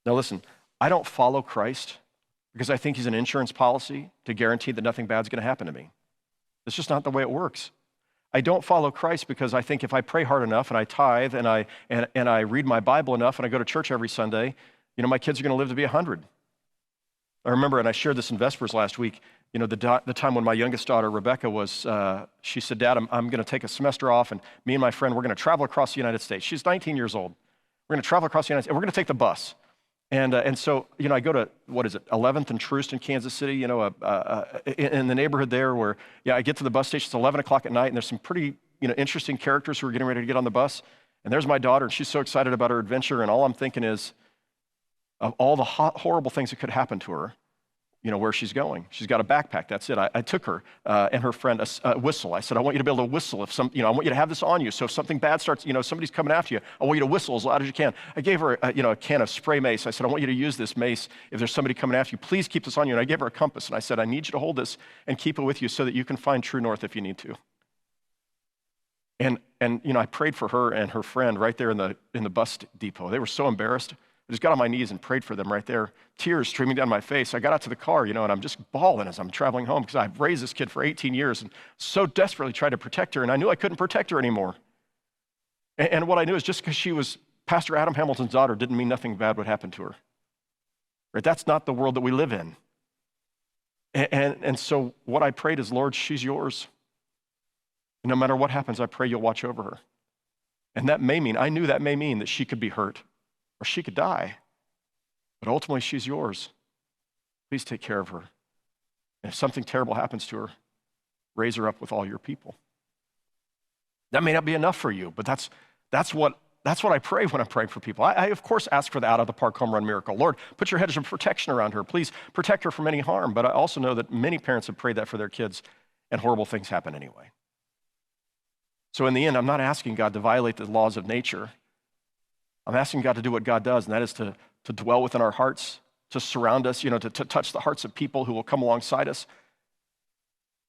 Now listen, I don't follow Christ because I think he's an insurance policy to guarantee that nothing bad's gonna happen to me. It's just not the way it works. I don't follow Christ because I think if I pray hard enough and I tithe and I read my Bible enough and I go to church every Sunday, my kids are gonna live to be 100. I remember, and I shared this in Vespers last week, the time when my youngest daughter, Rebecca, she said, Dad, I'm gonna take a semester off, and me and my friend, we're gonna travel across the United States. She's 19 years old. We're gonna travel across the United States, and we're gonna take the bus. And so, I go to, 11th and Troost in Kansas City, in the neighborhood there where, I get to the bus station, it's 11 o'clock at night, and there's some pretty, interesting characters who are getting ready to get on the bus. And there's my daughter, and she's so excited about her adventure, and all I'm thinking is of all the horrible things that could happen to her, where she's going. She's got a backpack, that's it. I took her and her friend a whistle. I said, I want you to be able to whistle I want you to have this on you. So if something bad starts, somebody's coming after you, I want you to whistle as loud as you can. I gave her, a can of spray mace. I said, I want you to use this mace if there's somebody coming after you. Please keep this on you. And I gave her a compass, and I said, I need you to hold this and keep it with you so that you can find true north if you need to. And I prayed for her and her friend right there in the bus depot. They were so embarrassed. I just got on my knees and prayed for them right there, tears streaming down my face. I got out to the car, and I'm just bawling as I'm traveling home because I've raised this kid for 18 years and so desperately tried to protect her, and I knew I couldn't protect her anymore. And what I knew is just because she was Pastor Adam Hamilton's daughter didn't mean nothing bad would happen to her. Right? That's not the world that we live in. And so what I prayed is, Lord, she's yours. And no matter what happens, I pray you'll watch over her. And I knew that may mean that she could be hurt, or she could die, but ultimately she's yours. Please take care of her. And if something terrible happens to her, raise her up with all your people. That may not be enough for you, but that's what I pray when I'm praying for people. I of course ask for the out of the park home run miracle. Lord, put your hedge of protection around her. Please protect her from any harm. But I also know that many parents have prayed that for their kids, and horrible things happen anyway. So in the end, I'm not asking God to violate the laws of nature. I'm asking God to do what God does, and that is to dwell within our hearts, to surround us, to touch the hearts of people who will come alongside us,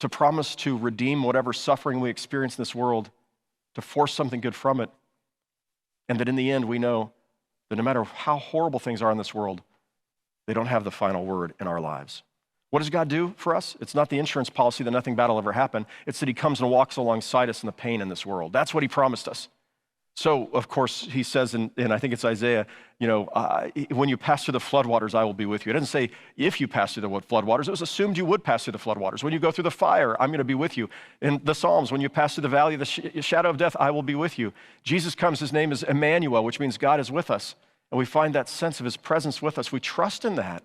to promise to redeem whatever suffering we experience in this world, to force something good from it, and that in the end we know that no matter how horrible things are in this world, they don't have the final word in our lives. What does God do for us? It's not the insurance policy that nothing bad will ever happen. It's that he comes and walks alongside us in the pain in this world. That's what he promised us. So, of course, he says, and I think it's Isaiah, when you pass through the floodwaters, I will be with you. It doesn't say if you pass through the floodwaters. It was assumed you would pass through the floodwaters. When you go through the fire, I'm going to be with you. In the Psalms, when you pass through the valley of the shadow of death, I will be with you. Jesus comes, his name is Emmanuel, which means God is with us. And we find that sense of his presence with us. We trust in that.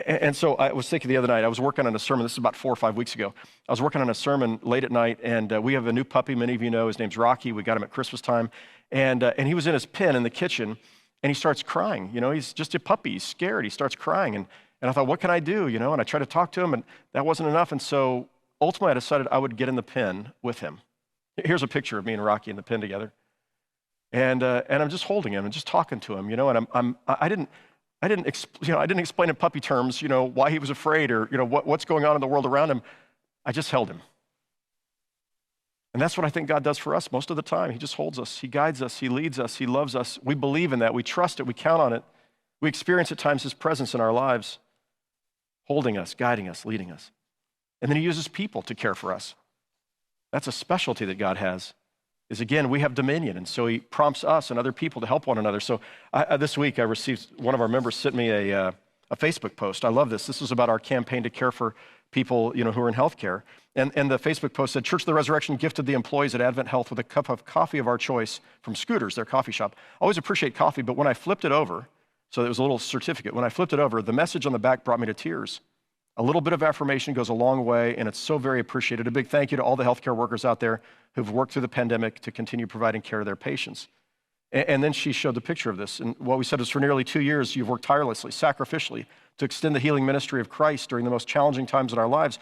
And so I was thinking the other night, I was working on a sermon. This is about 4 or 5 weeks ago. I was working on a sermon late at night, and we have a new puppy. Many of you know his name's Rocky. We got him at Christmas time. And he was in his pen in the kitchen, and he starts crying. He's just a puppy. He's scared. He starts crying. And I thought, what can I do? And I tried to talk to him, and that wasn't enough. And so ultimately I decided I would get in the pen with him. Here's a picture of me and Rocky in the pen together. And I'm just holding him and just talking to him, and I didn't explain in puppy terms, why he was afraid or, what's going on in the world around him. I just held him. And that's what I think God does for us most of the time. He just holds us. He guides us. He leads us. He loves us. We believe in that. We trust it. We count on it. We experience at times his presence in our lives, holding us, guiding us, leading us. And then he uses people to care for us. That's a specialty that God has. Is again, we have dominion, and so he prompts us and other people to help one another. So this week I received, one of our members sent me a Facebook post. I love this. This was about our campaign to care for people, who are in healthcare. And the Facebook post said, Church of the Resurrection gifted the employees at Advent Health with a cup of coffee of our choice from Scooters, their coffee shop. I always appreciate coffee, but when I flipped it over, so it was a little certificate, when I flipped it over, the message on the back brought me to tears. A little bit of affirmation goes a long way, and it's so very appreciated. A big thank you to all the healthcare workers out there who've worked through the pandemic to continue providing care to their patients. And then she showed the picture of this. And what we said is, for nearly 2 years, you've worked tirelessly, sacrificially, to extend the healing ministry of Christ during the most challenging times in our lives.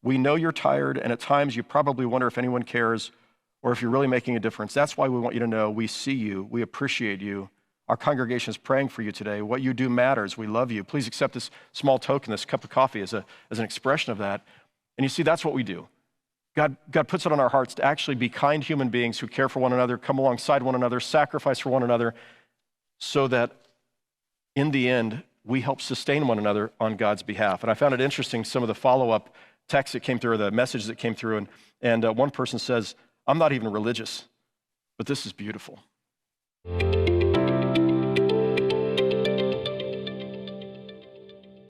We know you're tired, and at times you probably wonder if anyone cares or if you're really making a difference. That's why we want you to know we see you, we appreciate you. Our congregation is praying for you today. What you do matters. We love you. Please accept this small token, this cup of coffee, as an expression of that. And you see, that's what we do. God puts it on our hearts to actually be kind human beings who care for one another, come alongside one another, sacrifice for one another, so that in the end, we help sustain one another on God's behalf. And I found it interesting, some of the follow-up texts that came through, or the messages that came through, and one person says, I'm not even religious, but this is beautiful.